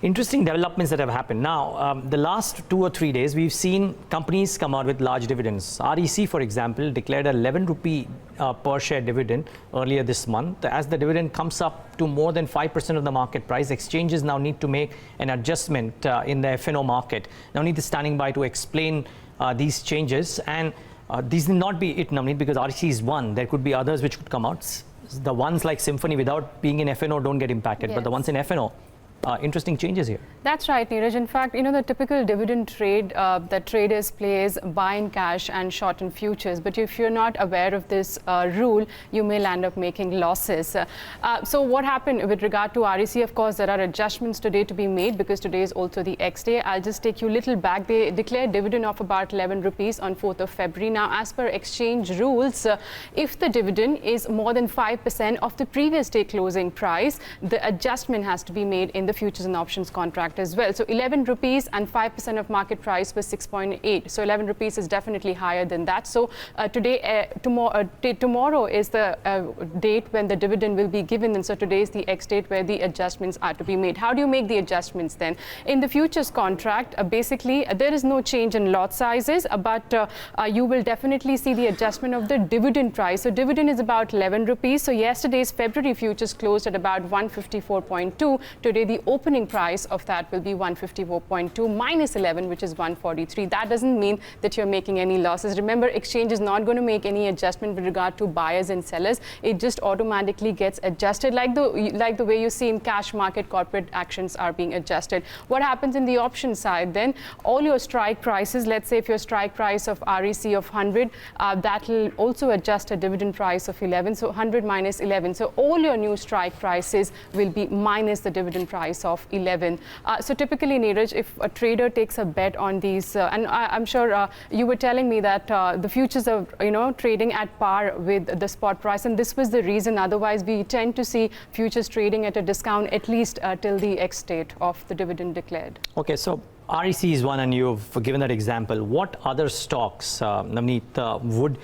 Interesting developments that have happened. Now, the last 2 or 3 days, we've seen companies come out with large dividends. REC, for example, declared a 11 rupee per share dividend earlier this month. As the dividend comes up to more than 5% of the market price, exchanges now need to make an adjustment in the F&O market. Navneet is standing by to explain these changes. And these need not be it, Navneet, because REC is one. There could be others which could come out. The ones like Symphony, without being in F&O, don't get impacted. Yes. But the ones in F&O, interesting changes here. That's right, Neeraj. In fact, the typical dividend trade that traders play is buy in cash and short in futures. But if you're not aware of this rule, you may land up making losses. So what happened with regard to REC? Of course, there are adjustments today to be made because today is also the X day. I'll just take you a little back. They declared dividend of about 11 rupees on 4th of February. Now, as per exchange rules, if the dividend is more than 5% of the previous day closing price, the adjustment has to be made in the futures and options contract as well. So 11 rupees and 5% of market price was 6.8. So 11 rupees is definitely higher than that. So tomorrow is the date when the dividend will be given. And so today is the X date where the adjustments are to be made. How do you make the adjustments then? In the futures contract, basically, there is no change in lot sizes, but you will definitely see the adjustment of the dividend price. So dividend is about 11 rupees. So yesterday's February futures closed at about 154.2. Today, the opening price of that will be 154.2 minus 11, which is 143. That doesn't mean that you're making any losses. Remember, exchange is not going to make any adjustment with regard to buyers and sellers. It just automatically gets adjusted like the way you see in cash market corporate actions are being adjusted. What happens in the option side then? All your strike prices, let's say if your strike price of REC of 100, that will also adjust a dividend price of 11. So 100 minus 11. So all your new strike prices will be minus the dividend price of 11. So typically, Neeraj, if a trader takes a bet on these, and I'm sure you were telling me that the futures are, trading at par with the spot price, and this was the reason. Otherwise, we tend to see futures trading at a discount at least till the X date of the dividend declared. Okay, so REC is one, and you've given that example. What other stocks, Navneet,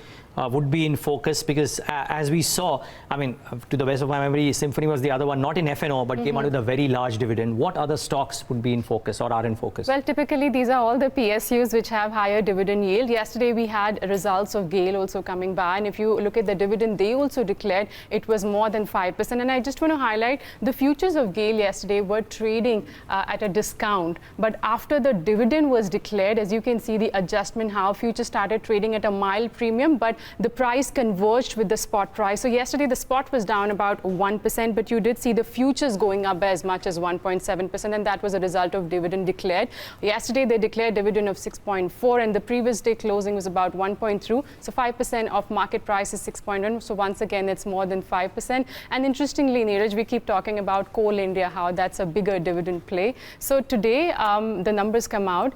would be in focus? Because as we saw, to the best of my memory, Symphony was the other one, not in F&O, but came out with a very large dividend. What other stocks would be in focus or are in focus? Well, typically, these are all the PSUs which have higher dividend yield. Yesterday, we had results of GAIL also coming by. And if you look at the dividend, they also declared it was more than 5%. And I just want to highlight the futures of GAIL yesterday were trading at a discount. But after the dividend was declared, as you can see, the adjustment, how futures started trading at a mild premium, but the price converged with the spot price. So yesterday, the spot was down about 1%, but you did see the futures going up by as much as 1.7%, and that was a result of dividend declared. Yesterday, they declared dividend of 6.4, and the previous day closing was about 1.2. So 5% of market price is 6.1. So once again, it's more than 5%. And interestingly, Neeraj, we keep talking about Coal India, how that's a bigger dividend play. So today, the numbers come out.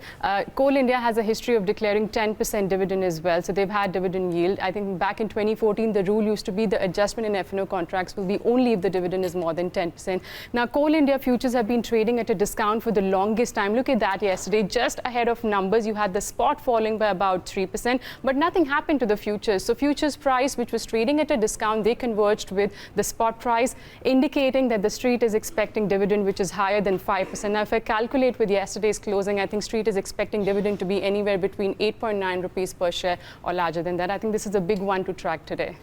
Coal India has a history of declaring 10% dividend as well. So they've had dividend yield. I think back in 2014, the rule used to be the adjustment in F&O contracts will be only if the dividend is more than 10%. Now, Coal India futures have been trading at a discount for the longest time. Look at that yesterday, just ahead of numbers. You had the spot falling by about 3%, but nothing happened to the futures. So futures price, which was trading at a discount, they converged with the spot price, indicating that the street is expecting dividend, which is higher than 5%. Now, if I calculate with yesterday's closing, I think street is expecting dividend to be anywhere between 8.9 rupees per share or larger than that. I think this is a big one to track today.